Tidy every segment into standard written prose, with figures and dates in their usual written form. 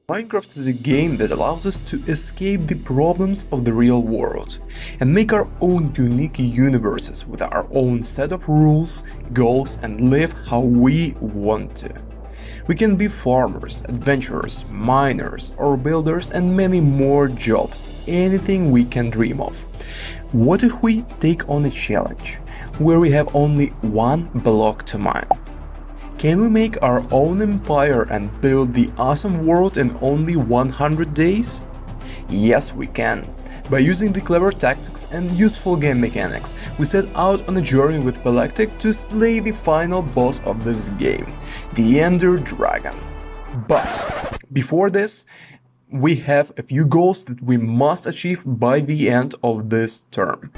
Minecraft is a game that allows us to escape the problems of the real world and make our own unique universes with our own set of rules, goals, and live how we want to. We can be farmers, adventurers, miners, or builders, and many more jobs, anything we can dream of. What if we take on a challenge where we have only one block to mine? Can we make our own empire and build the awesome world in only 100 days? Yes, we can. By using the clever tactics and useful game mechanics, we set out on a journey with Galactic to slay the final boss of this game, the Ender Dragon. But before this, we have a few goals that we must achieve by the end of this term.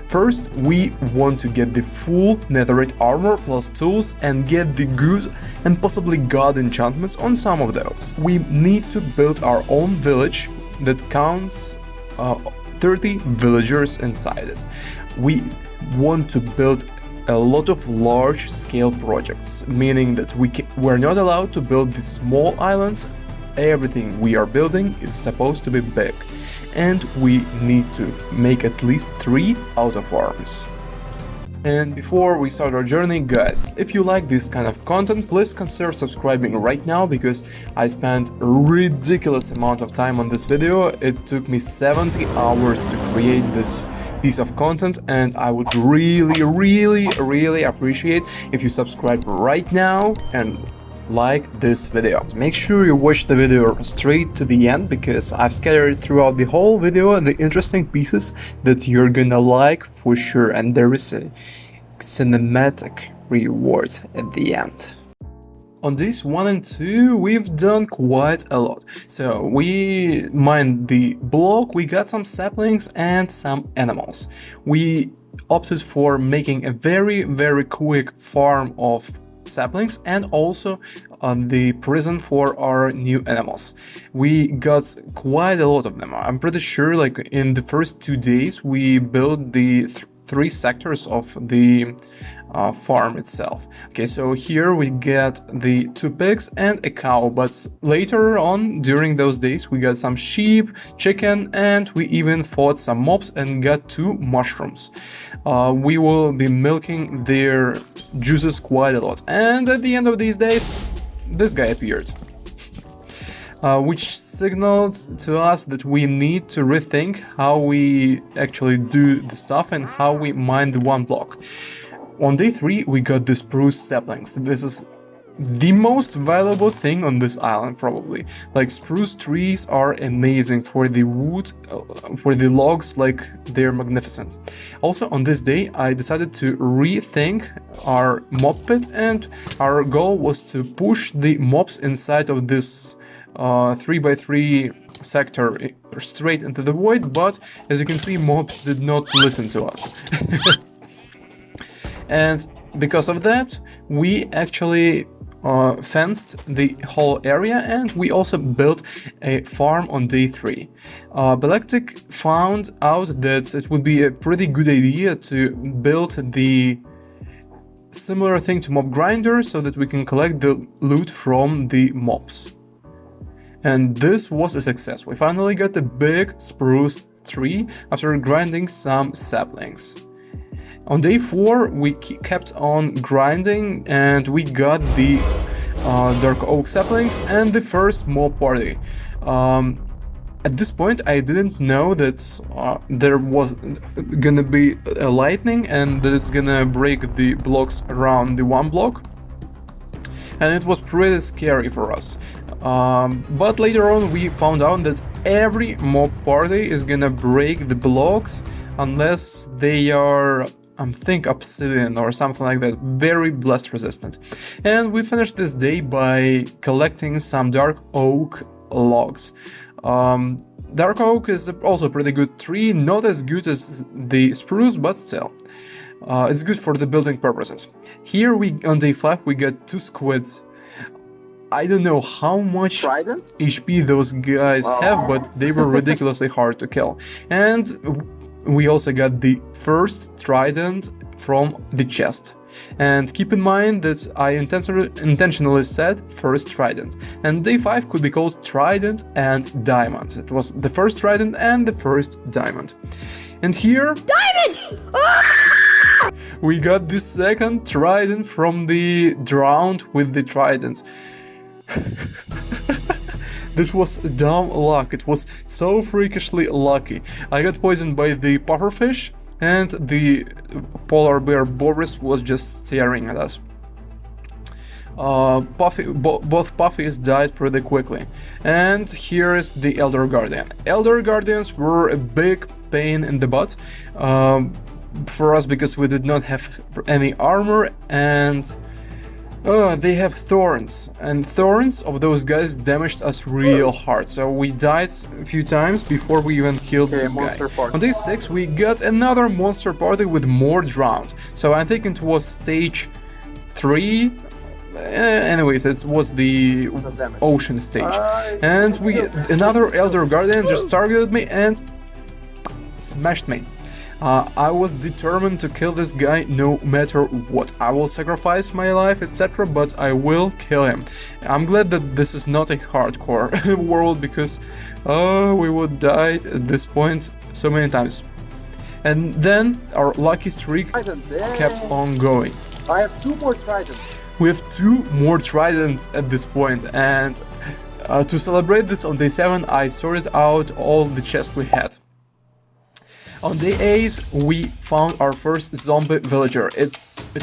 First, we want to get the full netherite armor plus tools and get the good and possibly god enchantments on some of those. We need to build our own village that counts 30 villagers inside it. We want to build a lot of large-scale projects, meaning that we're not allowed to build the small islands. Everything we are building is supposed to be big. And we need to make at least 3 outer farms. And before we start our journey, guys, if you like this kind of content, please consider subscribing right now, because I spent a ridiculous amount of time on this video. It took me 70 hours to create this piece of content, and I would really appreciate if you subscribe right now and like this video. Make sure you watch the video straight to the end, because I've scattered throughout the whole video the interesting pieces that you're gonna like for sure, and there is a cinematic reward at the end. On days 1 and 2, we've done quite a lot. So we mined the block, we got some saplings and some animals. We opted for making a very quick farm of saplings and also the prison for our new animals. We got quite a lot of them. I'm pretty sure like in the first 2 days we built the 3 sectors of the farm itself. Okay, so here we get the 2 pigs and a cow, but later on during those days we got some sheep, chicken, and we even fought some mobs and got 2 mushrooms. We will be milking their juices quite a lot, and at the end of these days this guy appeared, which signaled to us that we need to rethink how we actually do the stuff and how we mine the one block. On day 3 we got the spruce saplings. This is the most valuable thing on this island, probably. Like, spruce trees are amazing for the wood, for the logs, like they're magnificent. Also on this day I decided to rethink our mob pit, and our goal was to push the mobs inside of this 3x3 sector straight into the void, but as you can see, mobs did not listen to us. And because of that, we actually fenced the whole area, and we also built a farm on day 3. Galactic found out that it would be a pretty good idea to build the similar thing to mob grinder so that we can collect the loot from the mobs. And this was a success. We finally got a big spruce tree after grinding some saplings. On day 4 we kept on grinding, and we got the dark oak saplings and the first mob party. At this point I didn't know that there was gonna be a lightning and that it's gonna break the blocks around the one block, and it was pretty scary for us. But later on we found out that every mob party is gonna break the blocks unless they are, I think, obsidian or something like that, very blast resistant. And we finished this day by collecting some dark oak logs. Dark oak is also a pretty good tree, not as good as the spruce, but still. It's good for the building purposes. Here on day 5 we got 2 squids. I don't know how much Trident? HP those guys have, but they were ridiculously hard to kill. And we also got the first trident from the chest. And keep in mind that I intentionally said first trident, and day 5 could be called trident and diamond. It was the first trident and the first diamond. And here... Diamond! Ah! We got the second trident from the drowned with the tridents. This was dumb luck, it was so freakishly lucky. I got poisoned by the pufferfish, and the polar bear Boris was just staring at us. Both puffies died pretty quickly. And here is the Elder Guardian. Elder Guardians were a big pain in the butt for us because we did not have any armor, and they have thorns, and thorns of those guys damaged us real hard, so we died a few times before we even killed this guy. On day 6 we got another monster party with more drowned, so I think it was stage 3. Anyways, it was the ocean stage, and another Elder Guardian just targeted me and smashed me. I was determined to kill this guy no matter what. I will sacrifice my life, etc., but I will kill him. I'm glad that this is not a hardcore world, because we would die at this point so many times. And then our lucky streak kept on going. I have 2 more tridents. We have 2 more tridents at this point, and to celebrate this on day 7 I sorted out all the chests we had. On day 8 we found our first zombie villager. It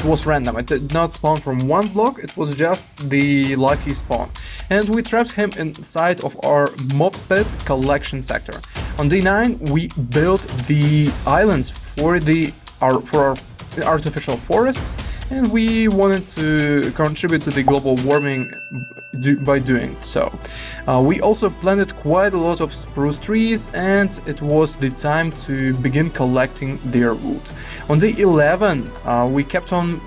was random, it did not spawn from one block, it was just the lucky spawn. And we trapped him inside of our mob pit collection sector. On day 9 we built the islands for our artificial forests, and we wanted to contribute to the global warming by doing so. We also planted quite a lot of spruce trees, and it was the time to begin collecting their wood. On day 11 we kept on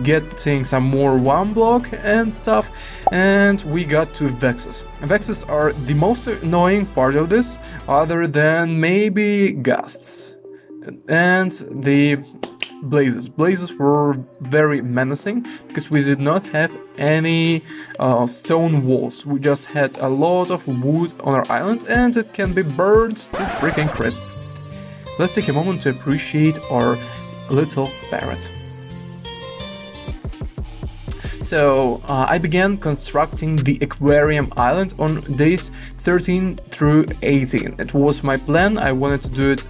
getting some more one block and stuff, and we got to Vexes. Vexes are the most annoying part of this, other than maybe ghasts. And the blazes. Blazes were very menacing because we did not have any stone walls. We just had a lot of wood on our island, and it can be burned to freaking crisp. Let's take a moment to appreciate our little parrot. So I began constructing the aquarium island on days 13 through 18. It was my plan. I wanted to do it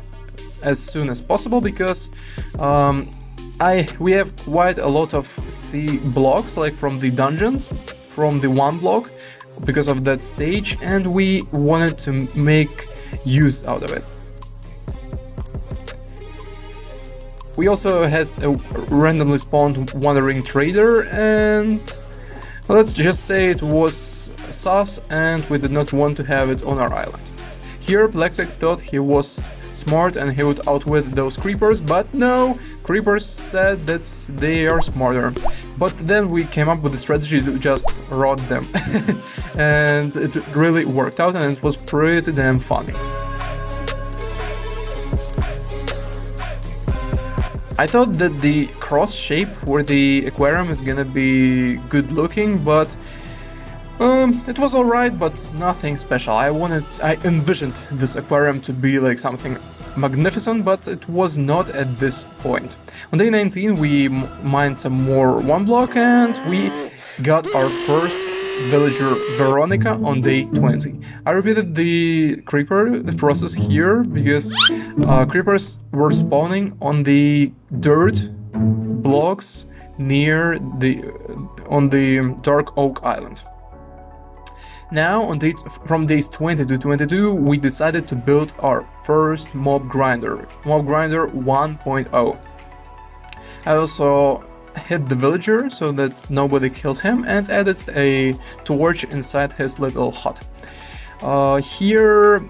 as soon as possible because we have quite a lot of sea blocks, like from the dungeons, from the one block, because of that stage, and we wanted to make use out of it. We also had a randomly spawned wandering trader, and let's just say it was sus, and we did not want to have it on our island. Here Blacksec thought he was smart and he would outwit those creepers, but no, creepers said that they are smarter. But then we came up with a strategy to just rot them. And it really worked out, and it was pretty damn funny. I thought that the cross shape for the aquarium is gonna be good looking, but it was alright, but nothing special. I envisioned this aquarium to be like something magnificent, but it was not at this point. On day 19 we mined some more one block, and we got our first villager Veronica on day 20. I repeated the creeper process here because creepers were spawning on the dirt blocks near on the Dark Oak Island. Now, from days 20 to 22, we decided to build our first mob grinder 1.0. I also hid the villager so that nobody kills him, and added a torch inside his little hut. Here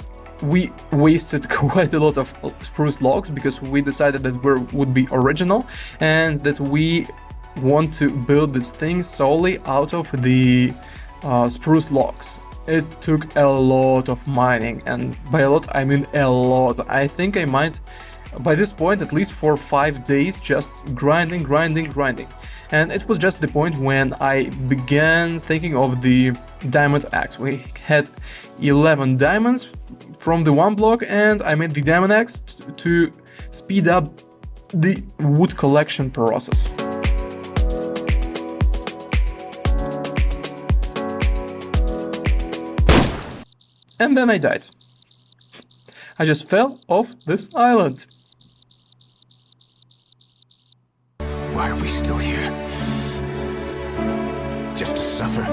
we wasted quite a lot of spruce logs because we decided that we would be original and that we want to build this thing solely out of the spruce logs. It took a lot of mining, and by a lot I mean a lot. I think I mined by this point, at least for 5 days, just grinding. And it was just the point when I began thinking of the diamond axe. We had 11 diamonds from the one block, and I made the diamond axe to speed up the wood collection process. And then I died. I just fell off this island. Why are we still here? Just to suffer?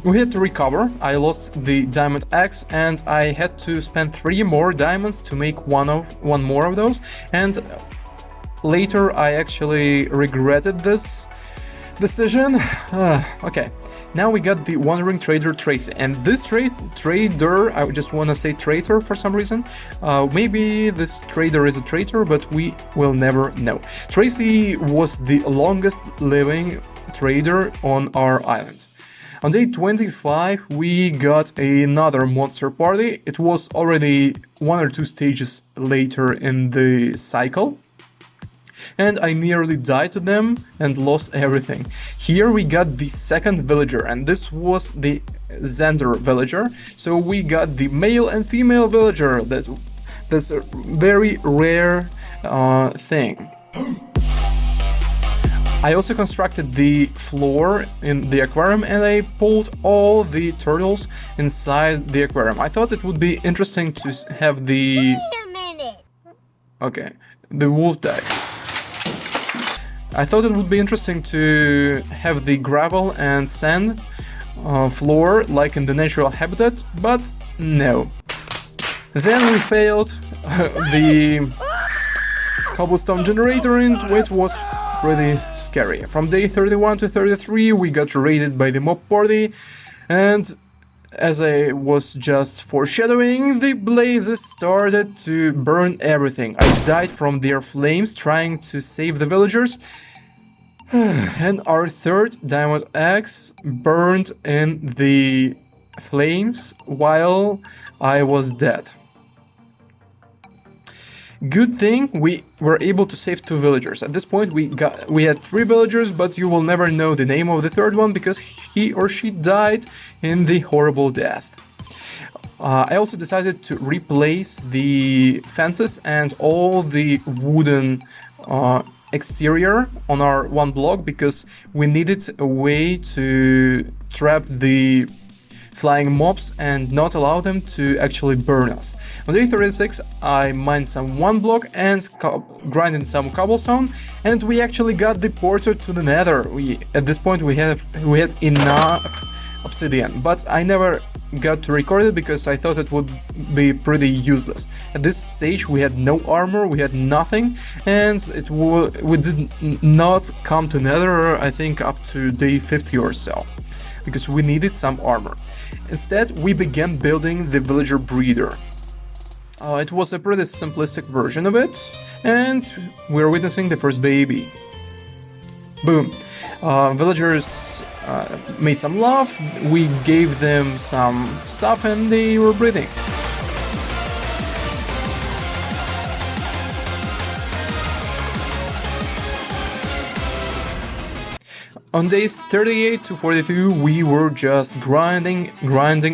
We had to recover. I lost the diamond axe and I had to spend 3 more diamonds to make one more of those. And later I actually regretted this decision. Okay. Now we got the wandering trader Tracy, and this trader, I just want to say traitor for some reason. Maybe this trader is a traitor, but we will never know. Tracy was the longest living trader on our island. On day 25 we got another monster party. It was already 1 or 2 stages later in the cycle. And I nearly died to them and lost everything. Here we got the second villager, and this was the Xander villager. So we got the male and female villager. That's a very rare thing. I also constructed the floor in the aquarium, and I pulled all the turtles inside the aquarium. I thought it would be interesting to have the... Wait a minute! Okay, the wolf died. I thought it would be interesting to have the gravel and sand floor like in the natural habitat, but no. Then we failed the cobblestone generator, and it was pretty scary. From day 31 to 33 we got raided by the mob party, and as I was just foreshadowing, the blazes started to burn everything. I died from their flames trying to save the villagers. And our third diamond axe burned in the flames while I was dead. Good thing we were able to save 2 villagers. At this point we had 3 villagers, but you will never know the name of the third one because he or she died in the horrible death. I also decided to replace the fences and all the wooden exterior on our one block because we needed a way to trap the flying mobs and not allow them to actually burn us. On day 36 I mined some one block and grinded some cobblestone, and we actually got the portal to the Nether. At this point we had enough obsidian, but I never got to record it because I thought it would be pretty useless. At this stage we had no armor, we had nothing, and we did not come to Nether, I think, up to day 50 or so, because we needed some armor. Instead we began building the villager breeder. It was a pretty simplistic version of it, and we're witnessing the first baby. Boom. Villagers made some love, we gave them some stuff, and they were breeding. On days 38 to 42 we were just grinding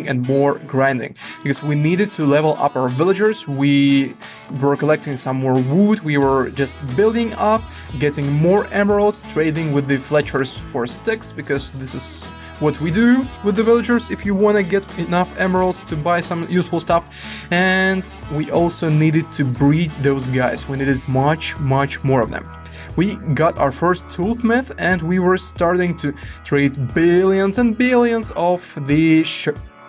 and more grinding, because we needed to level up our villagers. We were collecting some more wood, we were just building up, getting more emeralds, trading with the Fletchers for sticks, because this is what we do with the villagers if you want to get enough emeralds to buy some useful stuff. And we also needed to breed those guys, we needed much more of them. We got our first toolsmith and we were starting to trade billions and billions of the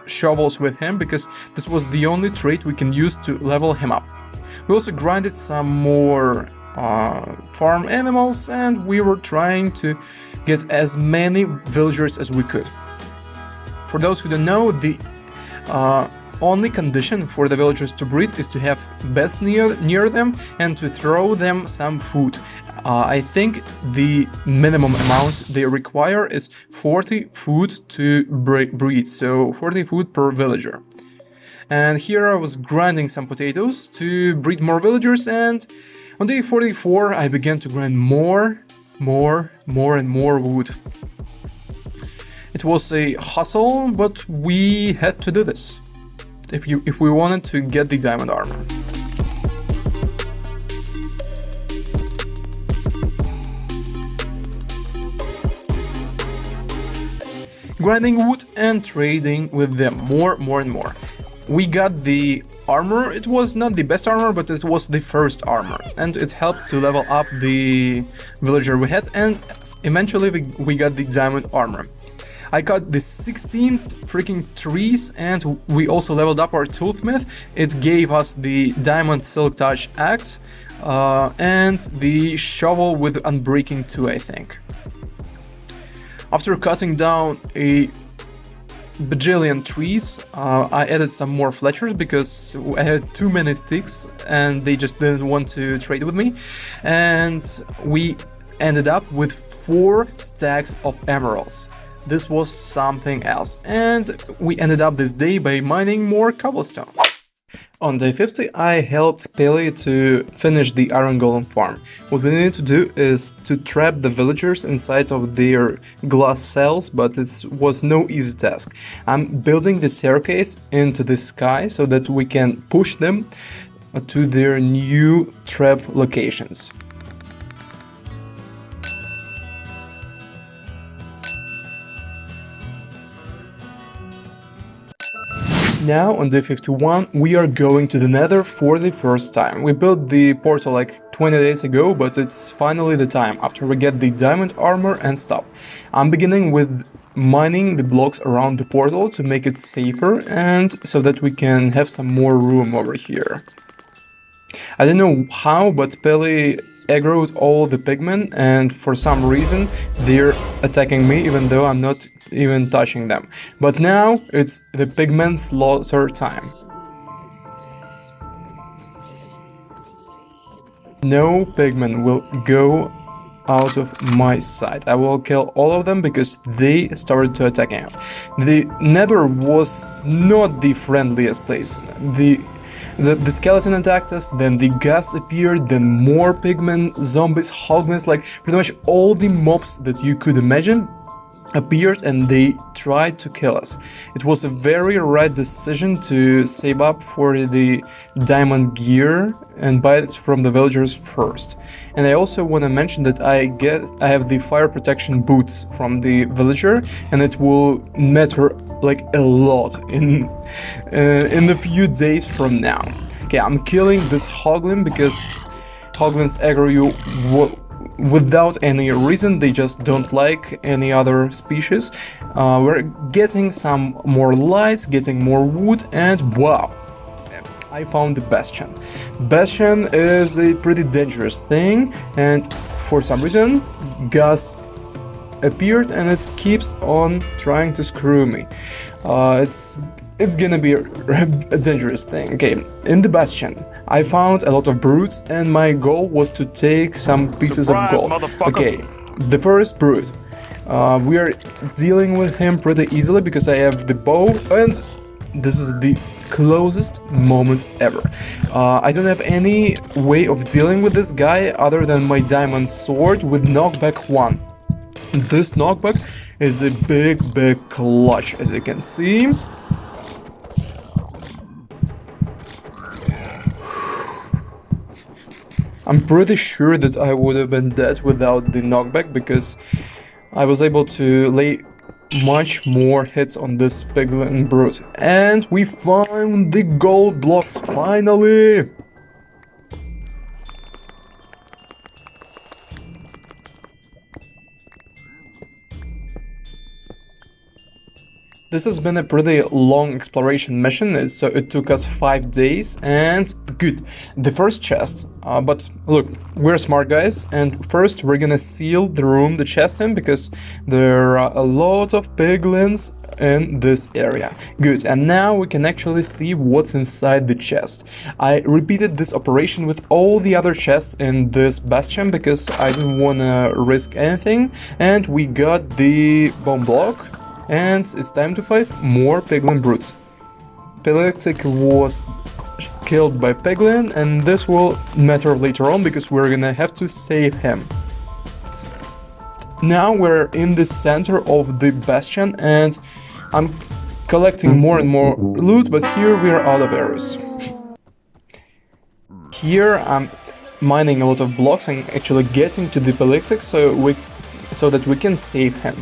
shovels with him, because this was the only trait we can use to level him up. We also grinded some more farm animals, and we were trying to get as many villagers as we could. For those who don't know, the only condition for the villagers to breed is to have beds near them and to throw them some food. I think the minimum amount they require is 40 food to breed, so 40 food per villager. And here I was grinding some potatoes to breed more villagers, and on day 44 I began to grind more and more wood. It was a hustle, but we had to do this if we wanted to get the diamond armor. Grinding wood and trading with them more and more. We got the armor. It was not the best armor, but it was the first armor, and it helped to level up the villager we had, and eventually we got the diamond armor. I got the 16 freaking trees, and we also leveled up our toolsmith. It gave us the diamond silk touch axe and the shovel with unbreaking 2, I think. After cutting down a bajillion trees, I added some more Fletchers because I had too many sticks and they just didn't want to trade with me. And we ended up with 4 stacks of emeralds. This was something else. And we ended up this day by mining more cobblestone. On day 50, I helped Pele to finish the iron golem farm. What we need to do is to trap the villagers inside of their glass cells, but it was no easy task. I'm building the staircase into the sky so that we can push them to their new trap locations. Now, on day 51, we are going to the Nether for the first time. We built the portal like 20 days ago, but it's finally the time, after we get the diamond armor and stuff. I'm beginning with mining the blocks around the portal to make it safer, and so that we can have some more room over here. I don't know how, but Pele aggroed all the pigmen, and for some reason they're attacking me even though I'm not even touching them. But now it's the pigmen slaughter time. No pigmen will go out of my sight. I will kill all of them because they started to attack us. The Nether was not the friendliest place. The skeleton attacked us, then the ghast appeared, then more pigmen, zombies, hogmans, like pretty much all the mobs that you could imagine appeared and they tried to kill us. It was a very right decision to save up for the diamond gear and buy it from the villagers first. And I also want to mention that I have the fire protection boots from the villager, and it will matter like a lot in a few days from now. Okay, I'm killing this hoglin because hoglins aggro you without any reason. They just don't like any other species. We're getting some more lights, getting more wood, and wow, I found the bastion. Bastion is a pretty dangerous thing, and for some reason ghast appeared and it keeps on trying to screw me. It's gonna be a dangerous thing. Okay, in the bastion I found a lot of brutes, and my goal was to take some pieces of gold. Okay, the first brute. We are dealing with him pretty easily because I have the bow, and this is the closest moment ever. I don't have any way of dealing with this guy other than my diamond sword with knockback 1. This knockback is a big clutch, as you can see. I'm pretty sure that I would have been dead without the knockback because I was able to lay much more hits on this piglin brute. And we found the gold blocks, finally! This has been a pretty long exploration mission, so it took us 5 days, and good. The first chest, but look, we're smart guys, and first we're gonna seal the room, the chest in, because there are a lot of piglins in this area. Good, and now we can actually see what's inside the chest. I repeated this operation with all the other chests in this bastion because I didn't wanna risk anything, and we got the bomb block. And it's time to fight more piglin brutes. Pelectic was killed by Peglin, and this will matter later on because we're gonna have to save him. Now we're in the center of the bastion and I'm collecting more and more loot, but here we're out of arrows. Here I'm mining a lot of blocks and actually getting to the Pelectic so that we can save him.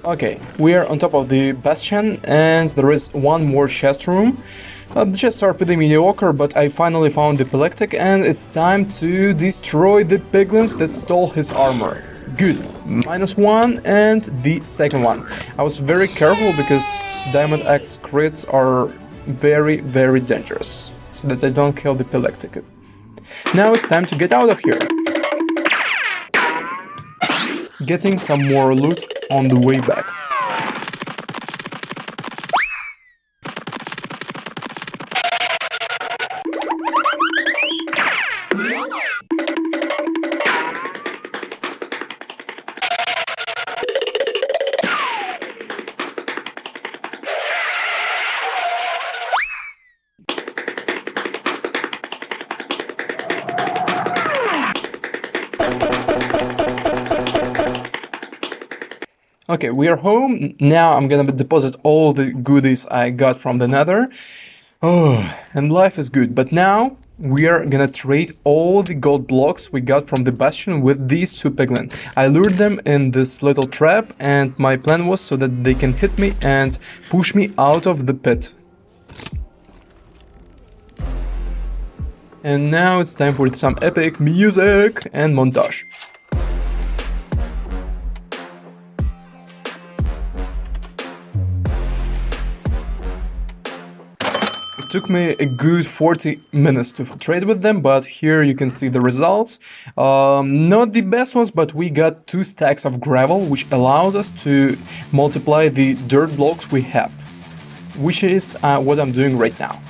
Okay, we are on top of the bastion and there is one more chest room. The chests are pretty mediocre, but I finally found the Pelectic and it's time to destroy the piglins that stole his armor. Good, -1 and the second one. I was very careful because Diamond Axe crits are very dangerous, so that I don't kill the Pelectic. Now it's time to get out of here. Getting some more loot on the way back. Okay, we are home. Now I'm gonna deposit all the goodies I got from the Nether. Oh, and life is good. But now we are gonna trade all the gold blocks we got from the bastion with these two piglin. I lured them in this little trap and my plan was so that they can hit me and push me out of the pit. And now it's time for some epic music and montage. It took me a good 40 minutes to trade with them, but here you can see the results. Not the best ones, but we got 2 stacks of gravel, which allows us to multiply the dirt blocks we have, which is what I'm doing right now.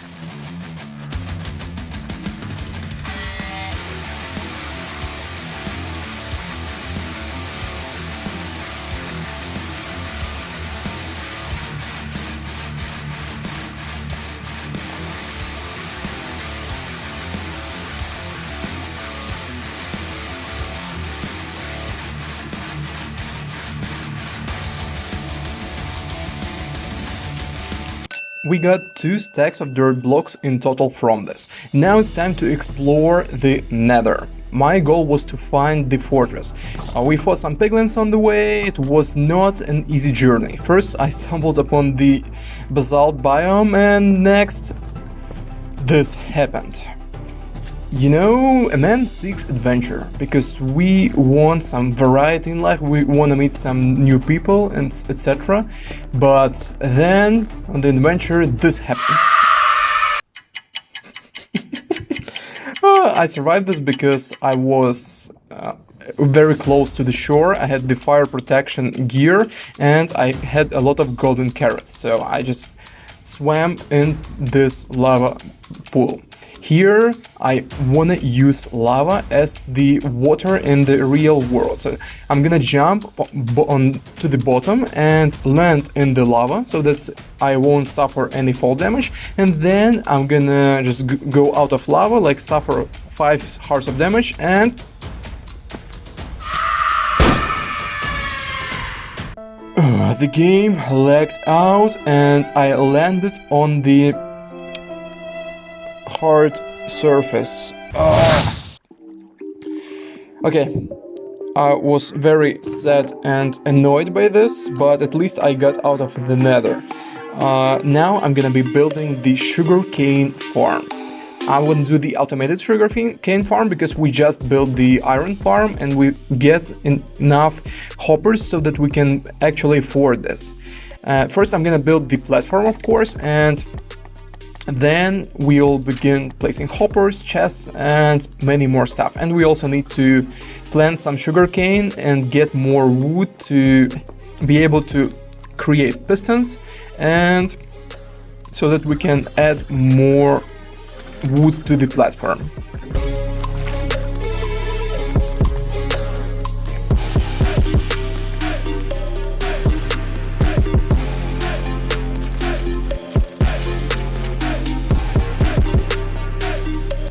We got 2 stacks of dirt blocks in total from this. Now it's time to explore the Nether. My goal was to find the fortress. We fought some piglins on the way. It was not an easy journey. First I stumbled upon the basalt biome and next this happened. You know, a man seeks adventure because we want some variety in life, we want to meet some new people and etc. But then on the adventure this happens. I survived this because I was very close to the shore. I had the fire protection gear and I had a lot of golden carrots, so I just swam in this lava pool. Here I wanna use lava as the water in the real world. So I'm gonna jump on to the bottom and land in the lava so that I won't suffer any fall damage. And then I'm gonna just go out of lava, like suffer 5 hearts of damage and... the game lagged out and I landed on the hard surface. Okay, I was very sad and annoyed by this, but at least I got out of the Nether. Now I'm gonna be building the sugarcane farm. I wouldn't do the automated sugarcane farm because we just built the iron farm and we get enough hoppers so that we can actually afford this. First I'm gonna build the platform, of course, and then we'll begin placing hoppers, chests, and many more stuff. And we also need to plant some sugarcane and get more wood to be able to create pistons and so that we can add more wood to the platform.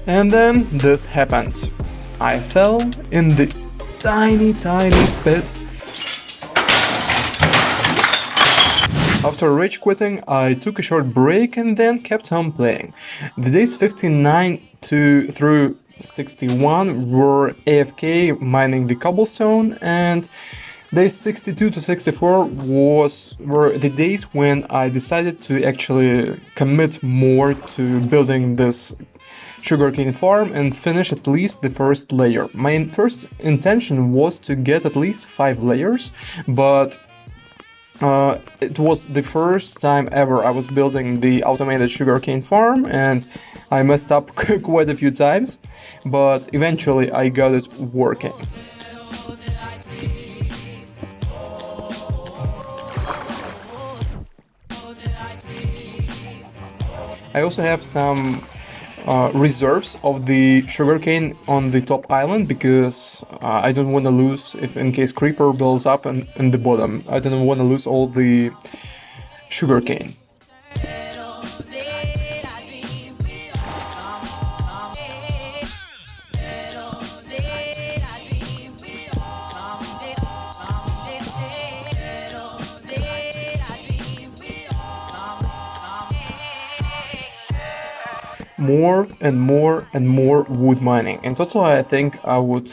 And then this happened. I fell in the tiny pit. After rage quitting, I took a short break and then kept on playing. The days 59 through 61 were AFK mining the cobblestone, and days 62 to 64 were the days when I decided to actually commit more to building this sugarcane farm and finish at least the first layer. My first intention was to get at least 5 layers, but it was the first time ever I was building the automated sugarcane farm, and I messed up quite a few times, but eventually I got it working. I also have some reserves of the sugarcane on the top island, because I don't want to lose, if in case creeper builds up in the bottom, I don't want to lose all the sugarcane. More and more wood mining. In total, I think I would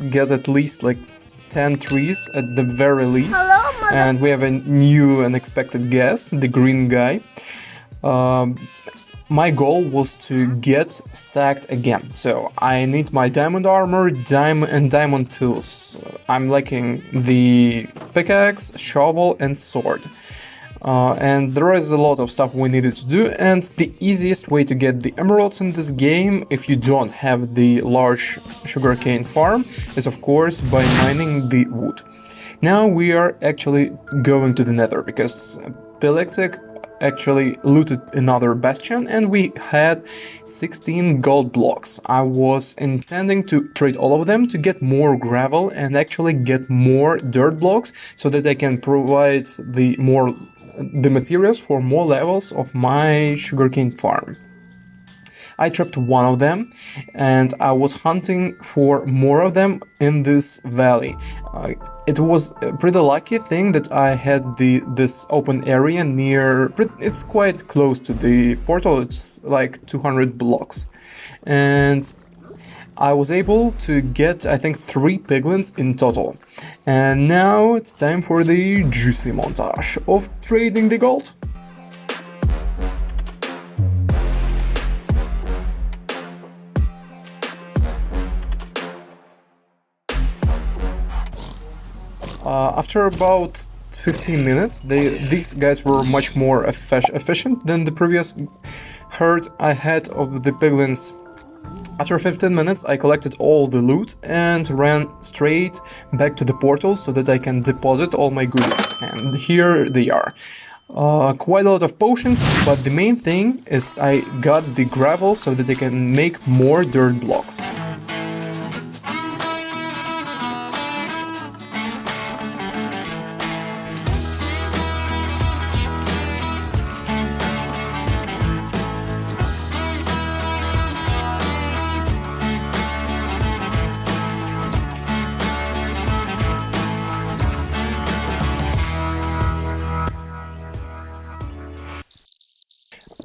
get at least like 10 trees at the very least. Hello, mother. And we have a new unexpected guest, the green guy. My goal was to get stacked again, so I need my diamond armor, diamond tools. I'm lacking the pickaxe, shovel and sword. And there is a lot of stuff we needed to do, and the easiest way to get the emeralds in this game, if you don't have the large sugarcane farm, is of course by mining the wood. Now we are actually going to the Nether, because Pilectic actually looted another bastion and we had 16 gold blocks. I was intending to trade all of them to get more gravel and actually get more dirt blocks, so that I can provide the materials for more levels of my sugarcane farm. I trapped one of them and I was hunting for more of them in this valley. It was a pretty lucky thing that I had this open area near, it's quite close to the portal, it's like 200 blocks. And I was able to get, I think, 3 piglins in total. And now it's time for the juicy montage of trading the gold. After about 15 minutes, these guys were much more efficient than the previous herd I had of the piglins. After 15 minutes, I collected all the loot and ran straight back to the portal so that I can deposit all my goodies. And here they are. Quite a lot of potions, but the main thing is I got the gravel so that I can make more dirt blocks.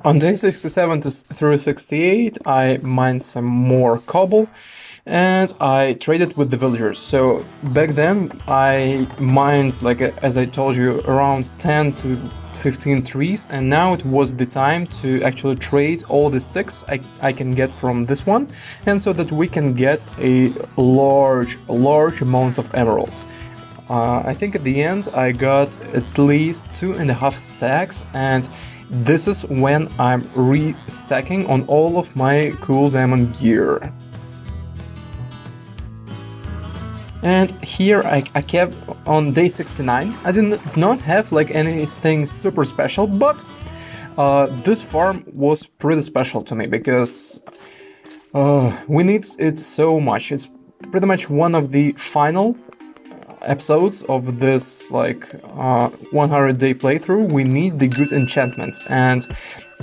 On day 67 through 68, I mined some more cobble and I traded with the villagers. So back then I mined, like as I told you, around 10 to 15 trees, and now it was the time to actually trade all the sticks I can get from this one, and so that we can get a large amount of emeralds. I think at the end I got at least 2.5 stacks, and this is when I'm restacking on all of my cool diamond gear. And here I kept on day 69. I did not have like anything super special, but This farm was pretty special to me because we need it so much. It's pretty much one of the final episodes of this 100-day playthrough. We need the good enchantments, and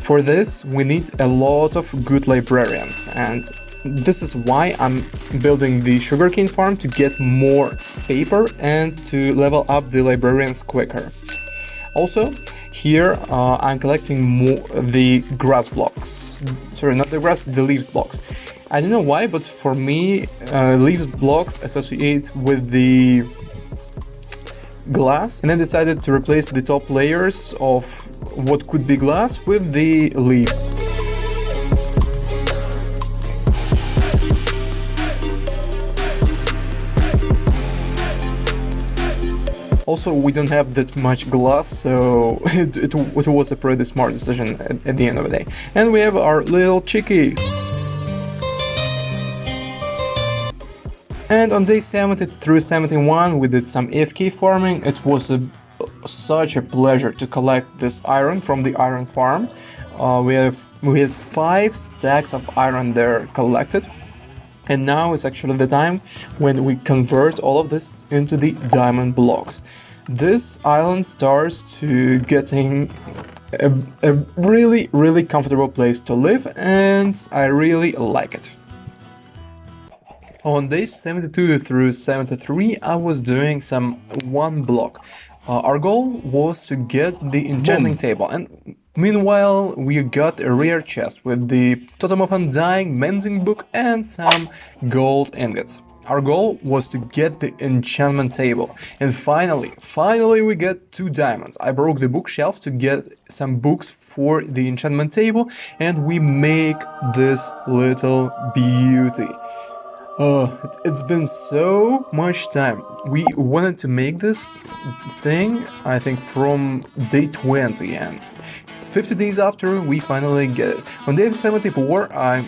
for this we need a lot of good librarians, and this is why I'm building the sugarcane farm, to get more paper and to level up the librarians quicker. Also, here I'm collecting more the grass blocks. Sorry, not the grass, the leaves blocks. I don't know why, but for me, leaves blocks associate with the glass, and I decided to replace the top layers of what could be glass with the leaves. Also, we don't have that much glass, so it was a pretty smart decision at the end of the day. And we have our little chickie. And on day 70 through 71 we did some AFK farming. It was such a pleasure to collect this iron from the iron farm. We had 5 stacks of iron there collected. And now is actually the time when we convert all of this into the diamond blocks. This island starts to getting a really comfortable place to live, and I really like it. On days 72 through 73 I was doing some one block. Our goal was to get the enchanting table, and meanwhile we got a rare chest with the Totem of Undying, mending book and some gold ingots. Our goal was to get the enchantment table, and finally we get 2 diamonds. I broke the bookshelf to get some books for the enchantment table, and we make this little beauty. It's been so much time. We wanted to make this thing, I think, from day 20, and 50 days after we finally get it. On day 74 I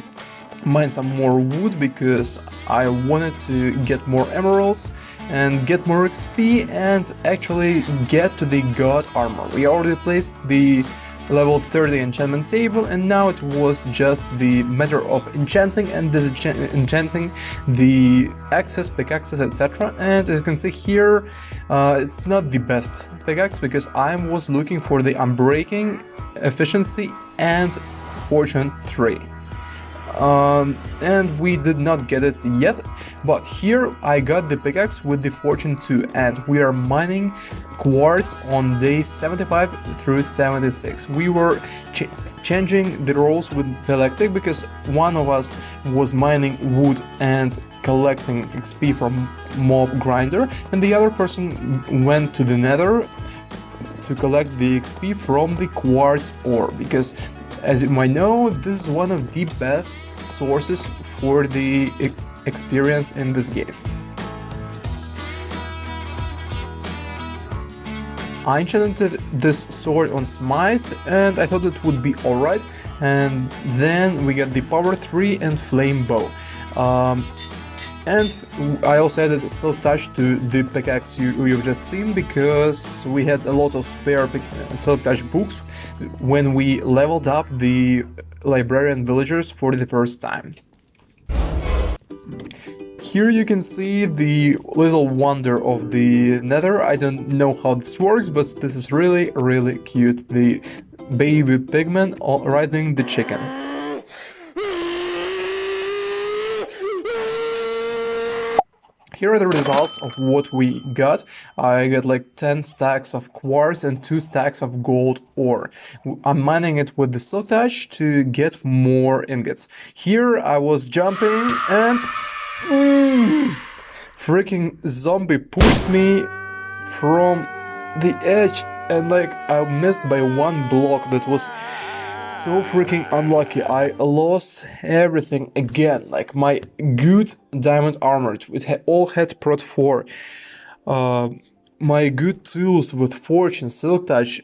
mined some more wood because I wanted to get more emeralds and get more XP and actually get to the god armor. We already placed the level 30 enchantment table, and now it was just the matter of enchanting and disenchanting the axes, pickaxes, etc. And as you can see here, it's not the best pickaxe because I was looking for the unbreaking, efficiency and fortune 3. And we did not get it yet, but here I got the pickaxe with the fortune 2, and we are mining quartz on days 75 through 76. We were changing the roles with Galactic because one of us was mining wood and collecting XP from mob grinder, and the other person went to the Nether to collect the XP from the quartz ore, because as you might know, this is one of the best sources for the experience in this game. I enchanted this sword on Smite and I thought it would be alright, and then we get the power 3 and flame bow. And I also added a silk touch to the pickaxe you've just seen because we had a lot of spare silk touch books when we leveled up the librarian villagers for the first time. Here you can see the little wonder of the Nether. I don't know how this works, but this is really cute. The baby pigman riding the chicken. Here are the results of what we got. I got like 10 stacks of quartz and 2 stacks of gold ore. I'm mining it with the silk touch to get more ingots. Here I was jumping and freaking zombie pushed me from the edge, and like I missed by 1 block. That was so freaking unlucky. I lost everything again, like my good diamond armor with all head prot 4, my good tools with fortune, silk touch.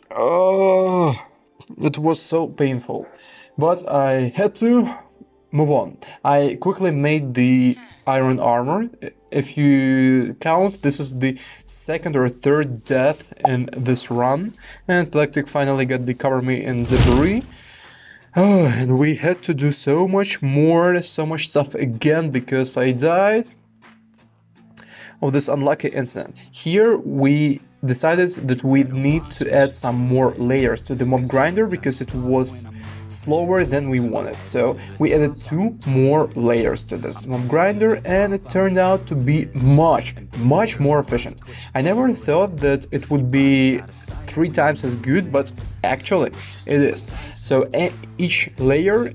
It was so painful, but I had to move on. I quickly made the iron armor. If you count, this is the second or third death in this run, and Plectic finally got the cover me in debris. Oh, and we had to do so much more, so much stuff again because I died of this unlucky incident. Here we decided that we need to add some more layers to the mob grinder because it was slower than we wanted. So we added 2 more layers to this mob grinder and it turned out to be much more efficient. I never thought that it would be 3 times as good, but actually it is. So each layer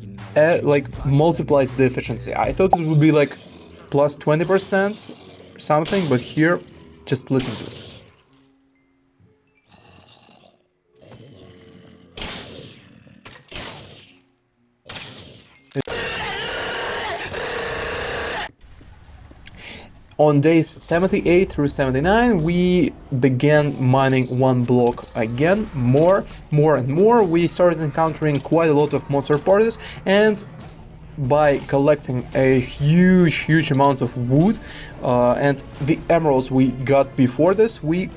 like multiplies the efficiency. I thought it would be like plus 20% something, but here, just listen to this. On days 78 through 79, we began mining one block again, more and more. We started encountering quite a lot of monster parties, and by collecting a huge amounts of wood and the emeralds we got before this, we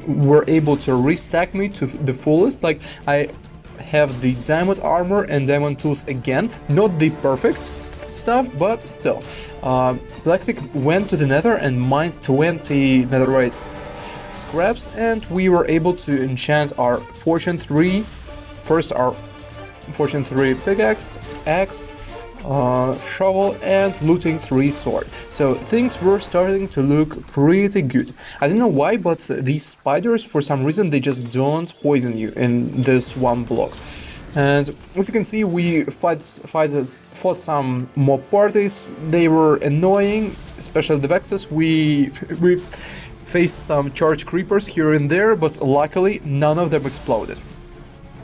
were able to restack me to the fullest. Like, I have the diamond armor and diamond tools again, not the perfect stuff, but still. Plectic went to the Nether and mined 20 netherite scraps, and we were able to enchant our Fortune 3, first our Fortune 3 pickaxe, axe, shovel, and looting 3 sword. So things were starting to look pretty good. I don't know why, but these spiders, for some reason, they just don't poison you in this one block. And as you can see, we fought some mob parties. They were annoying, especially the Vexes. We faced some charged creepers here and there, but luckily none of them exploded.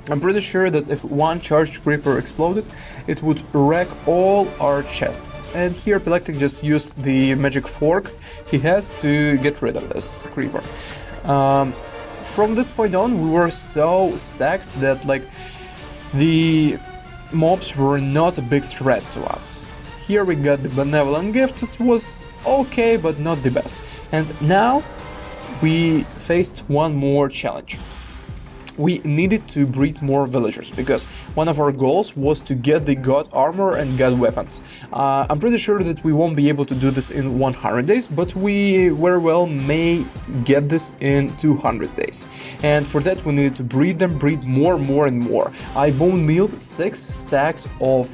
I'm pretty sure that if one charged creeper exploded, it would wreck all our chests. And here Plectic just used the magic fork he has to get rid of this creeper. From this point on, we were so stacked that like the mobs were not a big threat to us. Here we got the benevolent gift. It was okay, but not the best. And now we faced one more challenge. We needed to breed more villagers because one of our goals was to get the god armor and god weapons. I'm pretty sure that we won't be able to do this in 100 days, but we very well may get this in 200 days. And for that we needed to breed them, breed more and more. I bone mealed 6 stacks of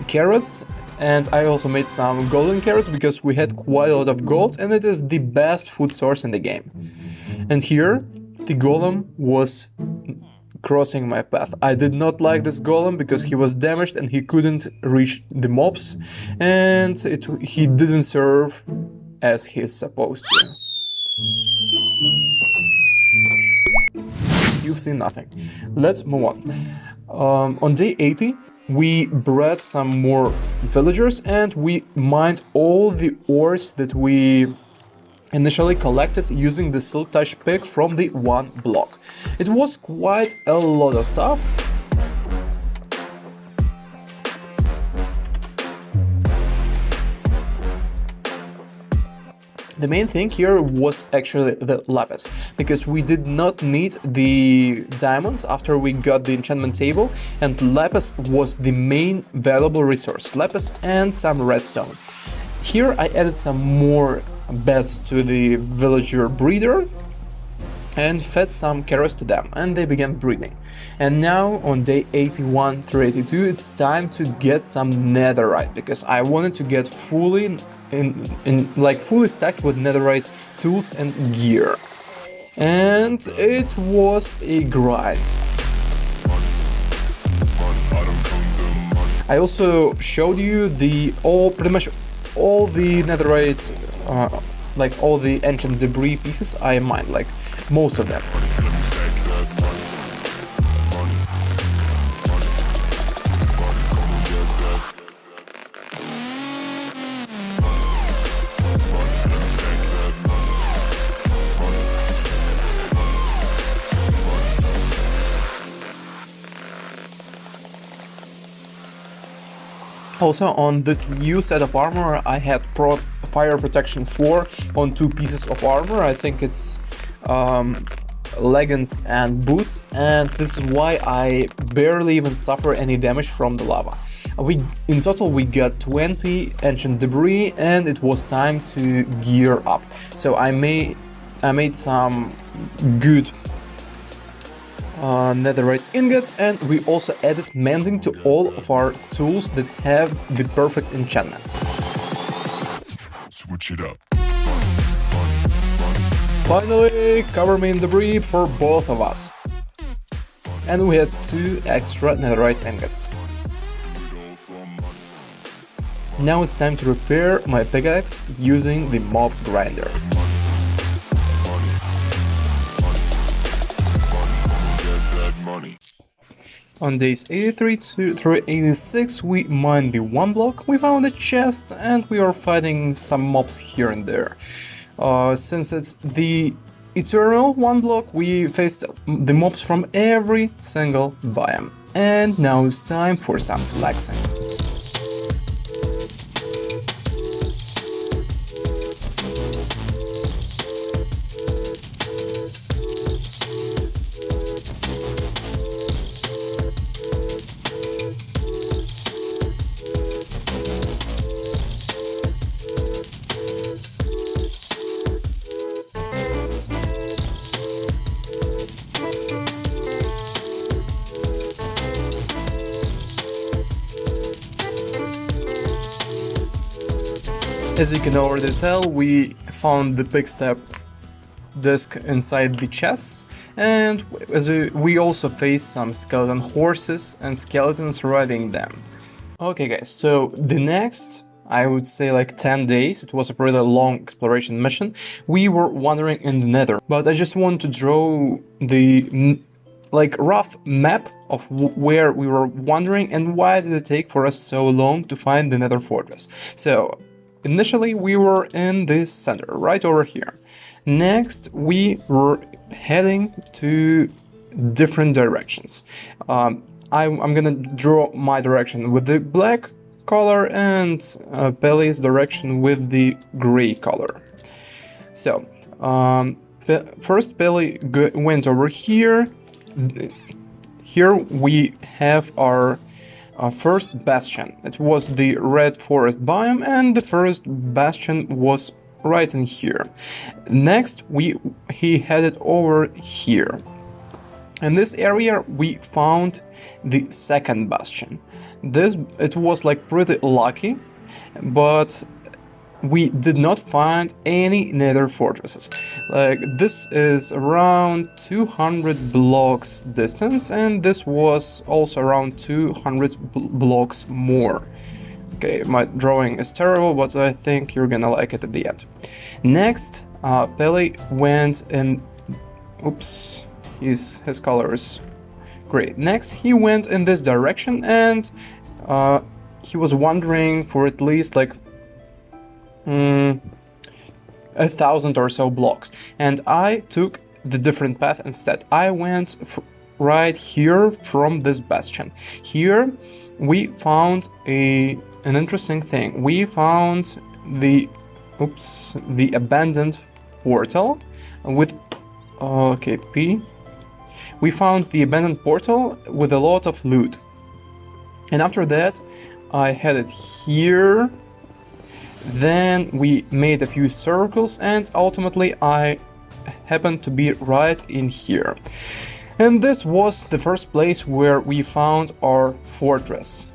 carrots, and I also made some golden carrots because we had quite a lot of gold and it is the best food source in the game. And here the golem was crossing my path. I did not like this golem because he was damaged and he couldn't reach the mobs, and he didn't serve as he's supposed to. You've seen nothing. Let's move on. On day 80, we bred some more villagers and we mined all the ores that we initially collected using the silk touch pick from the One Block. It was quite a lot of stuff. The main thing here was actually the lapis, because we did not need the diamonds after we got the enchantment table, and lapis was the main valuable resource, lapis and some redstone. Here I added some more beds to the villager breeder and fed some carrots to them, and they began breeding. And now on day 81 through 82 it's time to get some netherite, because I wanted to get fully fully stacked with netherite tools and gear. And it was a grind. I also showed you pretty much all the netherite, all the ancient debris pieces I mined, like most of them. Also, on this new set of armor, I had fire protection 4 on 2 pieces of armor. I think it's leggings and boots, and this is why I barely even suffer any damage from the lava. In total we got 20 ancient debris, and it was time to gear up. So I made some good netherite ingots, and we also added mending to all of our tools that have the perfect enchantment. Switch it up. Finally, cover me in debris for both of us. And we had 2 extra netherite ingots. Now it's time to repair my pickaxe using the mob grinder. On days 83 through 86 we mined the one block, we found a chest, and we are fighting some mobs here and there. Since it's the eternal one block, we faced the mobs from every single biome. And now it's time for some flexing. As you can already tell, we found the big step disc inside the chests, and we also faced some skeleton horses and skeletons riding them. Okay guys, so the next, I would say like 10 days, it was a pretty long exploration mission, we were wandering in the Nether, but I just want to draw the rough map of where we were wandering and why did it take for us so long to find the Nether fortress. So initially we were in this center, right over here. Next we were heading to different directions. I'm gonna draw my direction with the black color and Pelly's direction with the gray color. So first Pelly went over here. Here we have our first bastion. It was the red forest biome, and the first bastion was right in here. Next he headed over here. In this area we found the second bastion. It was like pretty lucky, but we did not find any nether fortresses. Like, this is around 200 blocks distance, and this was also around 200 blocks more. Okay, my drawing is terrible, but I think you're gonna like it at the end. Next, Pelly went in... Oops, his color is gray. Next, he went in this direction, and he was wandering for at least like 1,000 or so blocks, and I took the different path instead. I went right here from this bastion. Here we found an interesting thing. We found the abandoned portal with P. We found the abandoned portal with a lot of loot, and after that I headed here. Then we made a few circles, and ultimately I happened to be right in here. And this was the first place where we found our fortress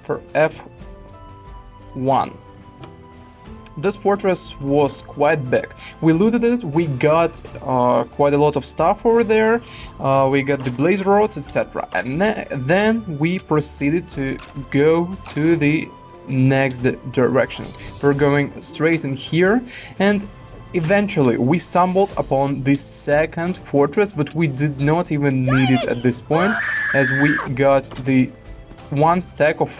for F1. This fortress was quite big. We looted it, we got quite a lot of stuff over there, we got the blaze rods, etc. And then we proceeded to go to the next direction. We're going straight in here, and eventually we stumbled upon the second fortress, but we did not even need it at this point, as we got the one stack of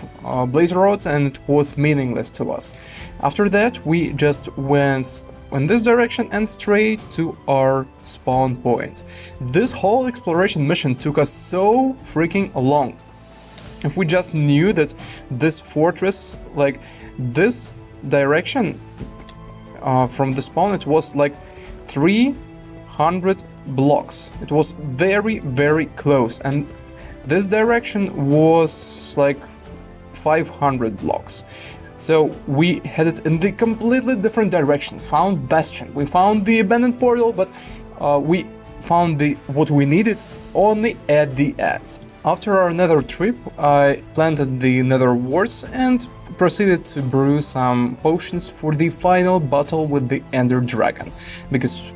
blaze rods and it was meaningless to us. After that we just went in this direction and straight to our spawn point. This whole exploration mission took us so freaking long. If we just knew that this fortress, like this direction from the spawn, it was like 300 blocks. It was very, very close, and this direction was like 500 blocks. So we headed in the completely different direction, found Bastion, we found the abandoned portal, but we found what we needed only at the end. After our Nether trip, I planted the Nether warts and proceeded to brew some potions for the final battle with the Ender Dragon, because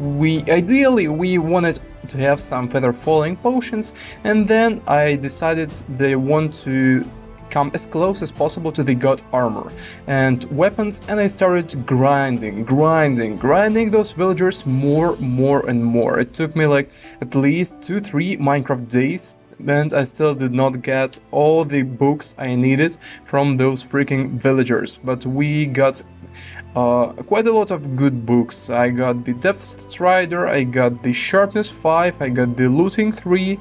ideally we wanted to have some feather falling potions, and then I decided they want to come as close as possible to the god armor and weapons, and I started grinding those villagers more and more. It took me like at least 2-3 Minecraft days, and I still did not get all the books I needed from those freaking villagers, but we got quite a lot of good books. I got the Depth Strider, I got the Sharpness 5, I got the Looting 3,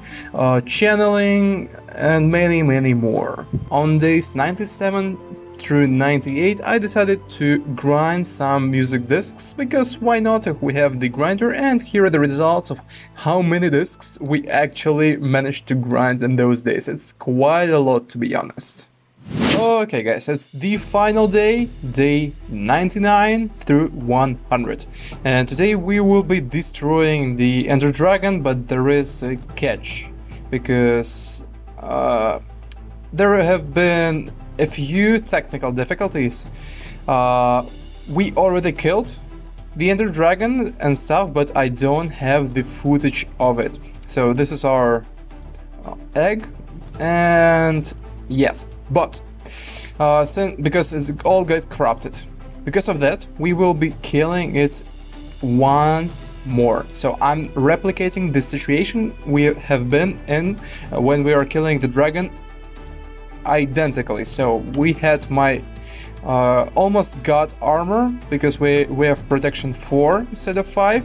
Channeling, and many more. On days 97 through 98, I decided to grind some music discs, because why not if we have the grinder, and here are the results of how many discs we actually managed to grind in those days. It's quite a lot, to be honest. Okay guys, it's the final day, day 99 through 100, and today we will be destroying the Ender Dragon, but there is a catch, because there have been a few technical difficulties. We already killed the Ender Dragon and stuff, but I don't have the footage of it. So this is our egg, and yes, but because it's all got corrupted. Because of that, we will be killing it once more. So I'm replicating the situation we have been in when we are killing the dragon identically. So we had my almost god armor, because we have protection 4 instead of 5.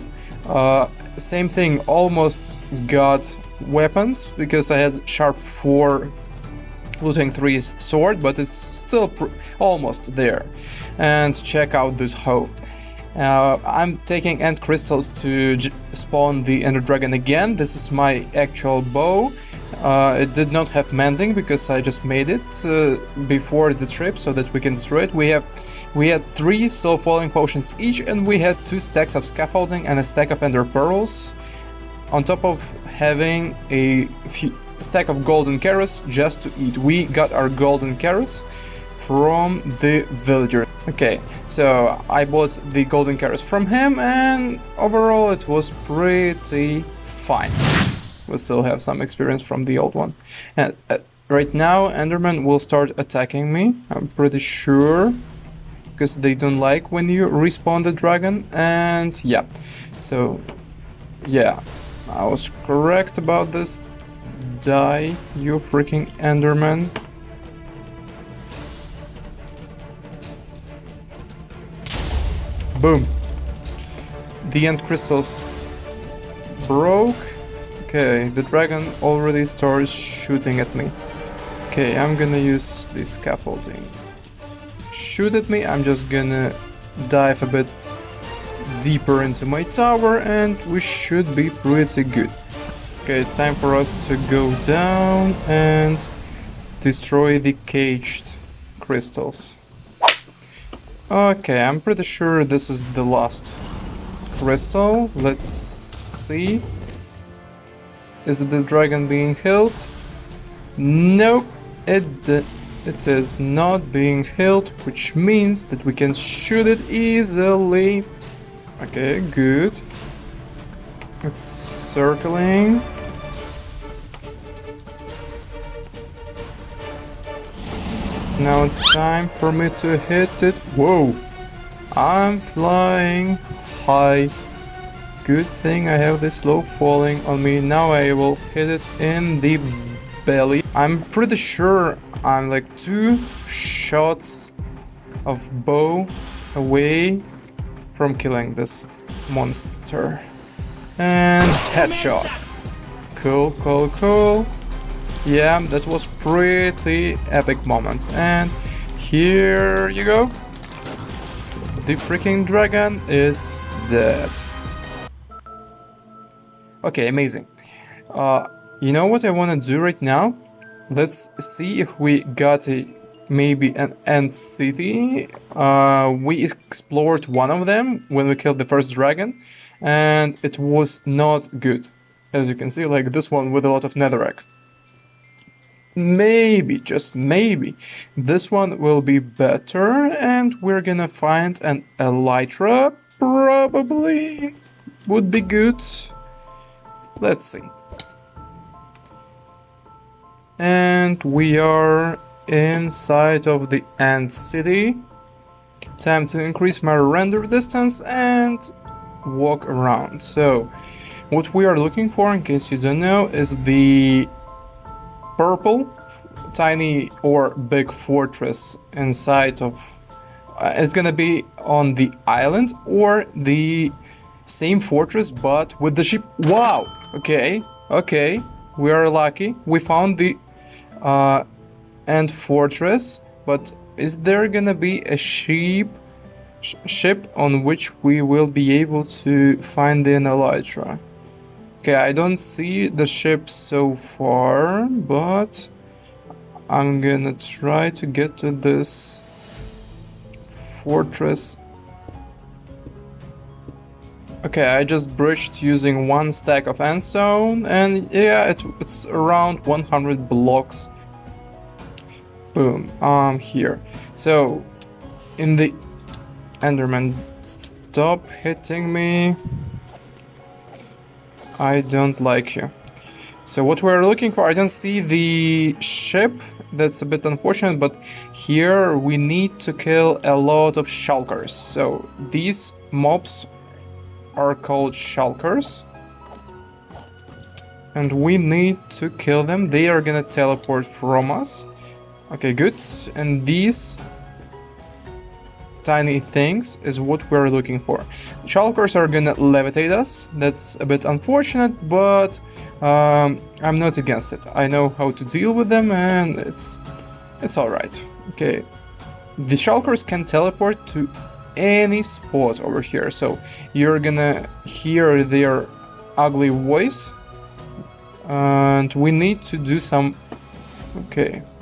Same thing, almost got weapons, because I had sharp 4 looting 3 sword, but it's still almost there. And check out this hoe. I'm taking end crystals to spawn the Ender Dragon again. This is my actual bow. It did not have mending because I just made it before the trip so that we can destroy it. We had 3 slow falling potions each, and we had 2 stacks of scaffolding and a stack of ender pearls, on top of having a stack of golden carrots just to eat. We got our golden carrots from the villager. Okay, so I bought the golden carrots from him, and overall it was pretty fine. We still have some experience from the old one. And right now Enderman will start attacking me, I'm pretty sure, because they don't like when you respawn the dragon. And yeah, so yeah, I was correct about this. Die, you freaking Enderman. Boom. The end crystals broke. Okay, the dragon already starts shooting at me. Okay, I'm gonna use the scaffolding. Shoot at me, I'm just gonna dive a bit deeper into my tower, and we should be pretty good. Okay, it's time for us to go down and destroy the caged crystals. Okay, I'm pretty sure this is the last crystal. Let's see. Is the dragon being healed? Nope, it is not being healed, which means that we can shoot it easily. Okay, good. It's circling. Now it's time for me to hit it. Whoa! I'm flying high. Good thing I have this slow falling on me. Now I will hit it in the belly. I'm pretty sure I'm like 2 shots of bow away from killing this monster. And headshot. Cool, cool, cool. Yeah, that was pretty epic moment. And here you go. The freaking dragon is dead. Okay, amazing. You know what I want to do right now? Let's see if we got maybe an ant city. We explored one of them when we killed the first dragon, and it was not good. As you can see, like this one with a lot of netherrack. Maybe, just maybe, this one will be better, and we're gonna find an elytra. Probably would be good. Let's see. And we are inside of the ant city. Time to increase my render distance and walk around. So what we are looking for, in case you don't know, is the purple tiny or big fortress inside of it's gonna be on the island, or the same fortress but with the ship. Wow, okay, we are lucky we found the ant fortress, but is there gonna be a ship on which we will be able to find the elytra? Okay, I don't see the ship so far, but I'm gonna try to get to this fortress. Okay, I just bridged using one stack of sandstone, and yeah, it's around 100 blocks. Boom, I'm here. So, in the Enderman, stop hitting me. I don't like you. So what we're looking for, I don't see the ship. That's a bit unfortunate, but here we need to kill a lot of shulkers. So these mobs are called shulkers, and we need to kill them. They are gonna teleport from us. Okay, good. And these tiny things is what we're looking for. Shulkers are gonna levitate us. That's a bit unfortunate, but I'm not against it. I know how to deal with them, and it's all right. Okay, the shulkers can teleport to any spot over here, so you're gonna hear their ugly voice, and we need to do some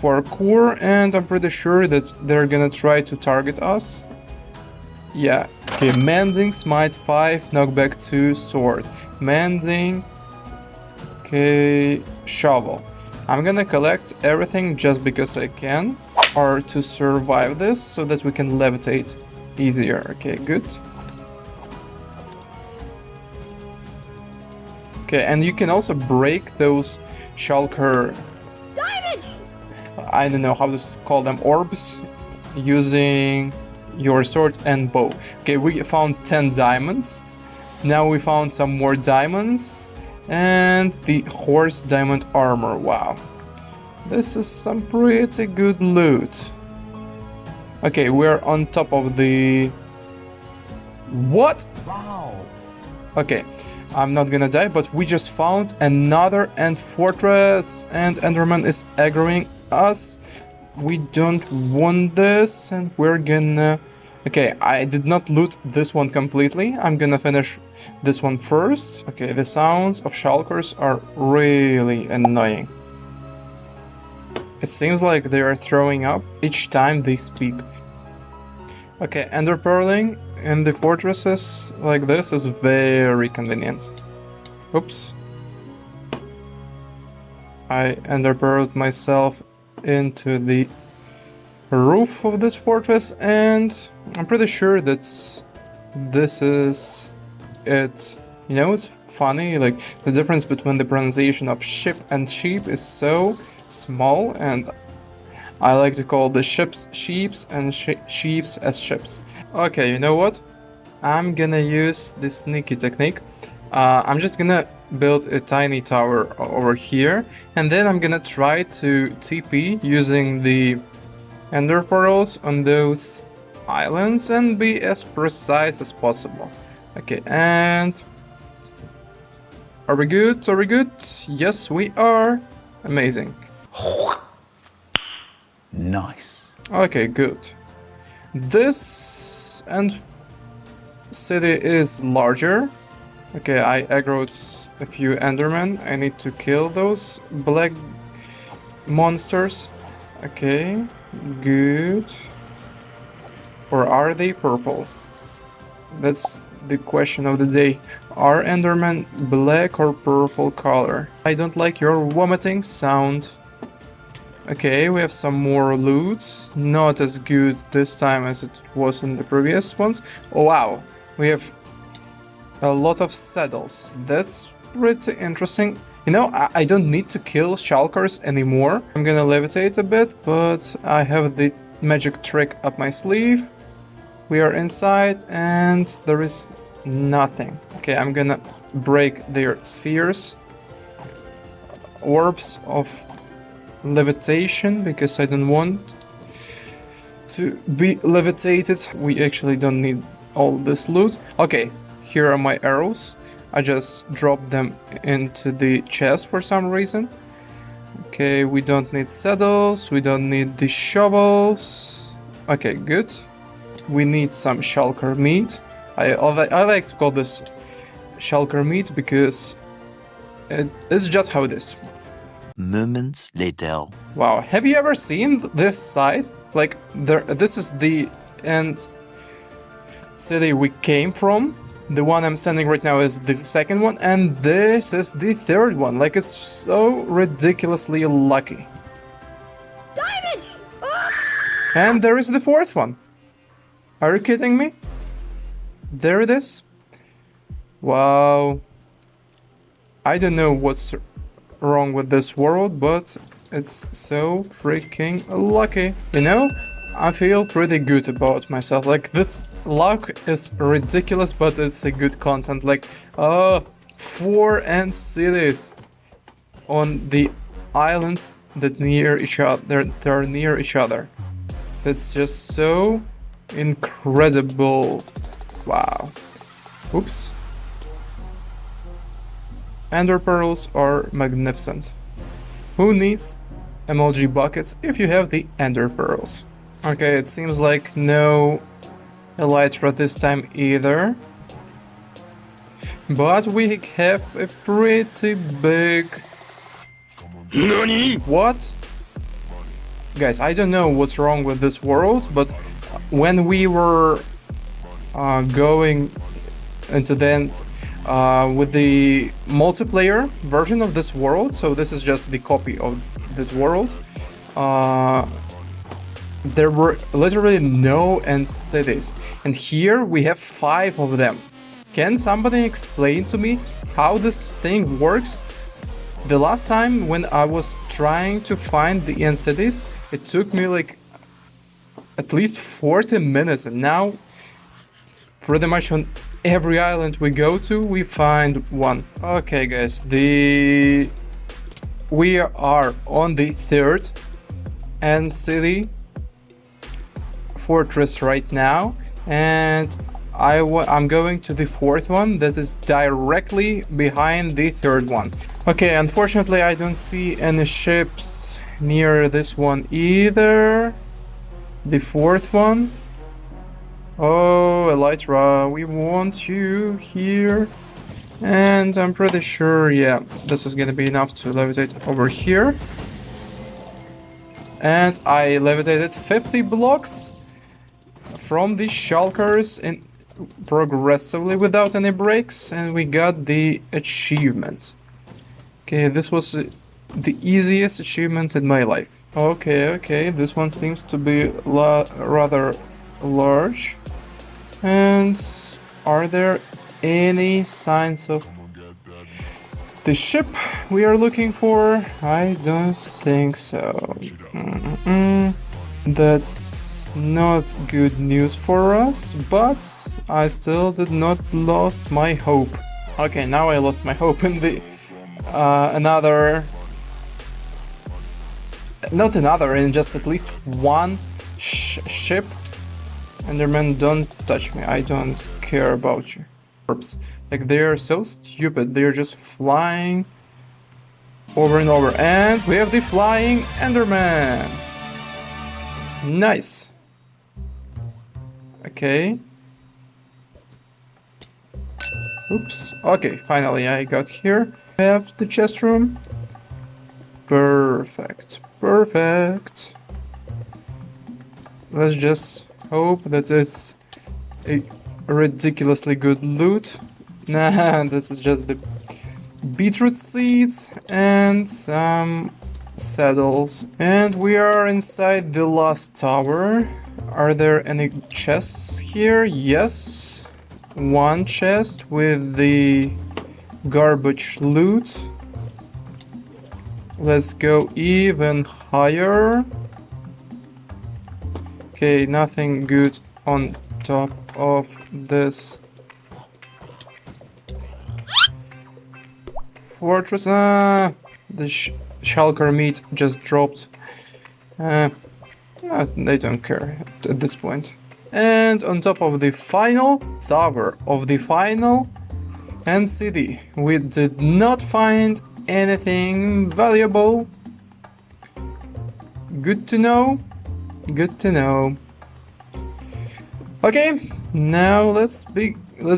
parkour, and I'm pretty sure that they're gonna try to target us. Yeah, okay, mending, smite 5, knockback 2, sword, mending, okay, shovel. I'm gonna collect everything just because I can, or to survive this, so that we can levitate easier. Okay, good. Okay, and you can also break those shulker, I don't know how to call them, orbs, using your sword and bow. Okay, we found 10 diamonds. Now we found some more diamonds, and the horse diamond armor. Wow, this is some pretty good loot. Okay, we're on top of the... What? Wow. Okay, I'm not gonna die, but we just found another ant fortress, and Enderman is aggroing us. We don't want this, and we're gonna... Okay, I did not loot this one completely. I'm gonna finish this one first. Okay, the sounds of shulkers are really annoying. It seems like they are throwing up each time they speak. Okay, ender pearling in the fortresses like this is very convenient. Oops. I ender pearled myself into the roof of this fortress, and I'm pretty sure that this is it. You know, it's funny, like the difference between the pronunciation of ship and sheep is so small, and I like to call the ships sheeps and sheeps as ships. Okay, you know what? I'm gonna use the sneaky technique. I'm just gonna build a tiny tower over here, and then I'm gonna try to TP using the ender pearls on those islands and be as precise as possible. Okay, and are we good? Are we good? Yes, we are. Amazing. Nice. Okay, good. This and city is larger. Okay, I aggroed a few endermen. I need to kill those black monsters. Okay, good. Or are they purple? That's the question of the day. Are endermen black or purple color? I don't like your vomiting sound. Okay, we have some more loot. Not as good this time as it was in the previous ones. Oh wow, we have a lot of saddles. That's pretty interesting. You know, I don't need to kill shulkers anymore. I'm gonna levitate a bit, but I have the magic trick up my sleeve. We are inside and there is nothing. Okay, I'm gonna break their spheres. Orbs of levitation, because I don't want to be levitated. We actually don't need all this loot. Okay, here are my arrows. I just dropped them into the chest for some reason. Okay, we don't need saddles, we don't need the shovels. Okay, good. We need some shulker meat. I like to call this shulker meat because it's just how it is. Moments later. Wow, have you ever seen this site? Like, this is the end city we came from. The one I'm standing right now is the second one, and this is the third one. Like, it's so ridiculously lucky. Diamond! And there is the fourth one. Are you kidding me? There it is. Wow. I don't know what's wrong with this world, but it's so freaking lucky. You know, I feel pretty good about myself. Like, this luck is ridiculous, but it's a good content. Like, 4 end cities on the islands that near each other. They're near each other. That's just so incredible. Wow. Oops. Ender pearls are magnificent. Who needs MLG buckets if you have the ender pearls? Okay, it seems like no elytra this time either. But we have a pretty big... Nani? What? Guys, I don't know what's wrong with this world, but when we were going into the end with the multiplayer version of this world, so this is just the copy of this world, there were literally no end cities, and here we have 5 of them. Can somebody explain to me how this thing works? The last time when I was trying to find the end cities, it took me like at least 40 minutes, and now pretty much on every island we go to, we find one. Okay, guys, we are on the 3rd end city fortress right now, and I'm going to the 4th one that is directly behind the 3rd one. Okay, unfortunately I don't see any ships near this one either. The 4th one. Oh, elytra, we want you here. And I'm pretty sure, yeah, this is gonna be enough to levitate over here. And I levitated 50 blocks from the shulkers in progressively without any breaks, and we got the achievement. Okay, this was the easiest achievement in my life. Okay, this one seems to be rather large. And are there any signs of the ship we are looking for? I don't think so. That's not good news for us, but I still did not lost my hope. Okay, now I lost my hope in the in just at least one ship. Enderman, don't touch me. I don't care about you. Like, they're so stupid. They're just flying over and over. And we have the flying Enderman. Nice. Okay. Oops. Okay, finally I got here. I have the chest room. Perfect. Perfect. Let's just hope that it's a ridiculously good loot. Nah, this is just the beetroot seeds and some saddles. And we are inside the last tower. Are there any chests here? Yes. One chest with the garbage loot. Let's go even higher. Okay, nothing good on top of this fortress. The shulker meat just dropped. They don't care at this point. And on top of the final tower of the final NCD, we did not find anything valuable. Good to know. Good to know. Okay, now let's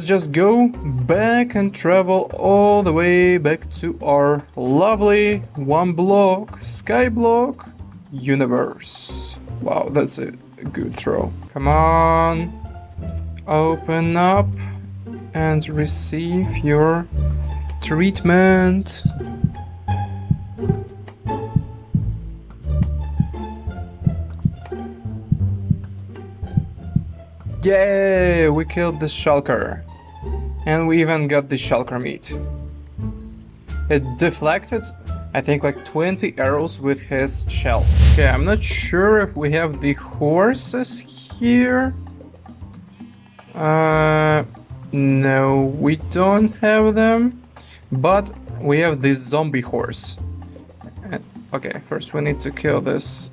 just go back and travel all the way back to our lovely One Block Skyblock universe. Wow, that's a good throw. Come on, open up and receive your treatment. Yay! We killed the shulker. And we even got the shulker meat. It deflected, I think, like 20 arrows with his shell. Okay, I'm not sure if we have the horses here. No, we don't have them. But we have this zombie horse. Okay, first we need to kill this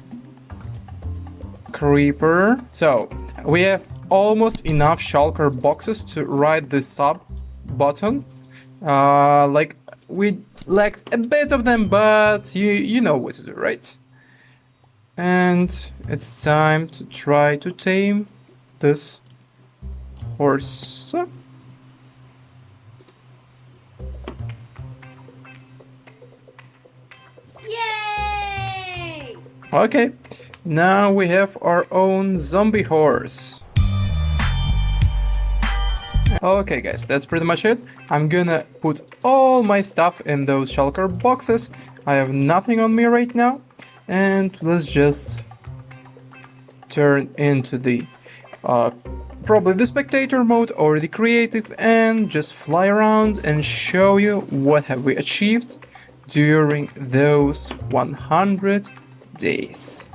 creeper. So, we have almost enough shulker boxes to ride the sub button. Like, we lacked a bit of them, but you know what to do, right? And it's time to try to tame this horse. Yay! Okay, now we have our own zombie horse. Okay guys, that's pretty much it. I'm gonna put all my stuff in those shulker boxes. I have nothing on me right now. And let's just turn into the probably the spectator mode or the creative and just fly around and show you what have we achieved during those 100 days.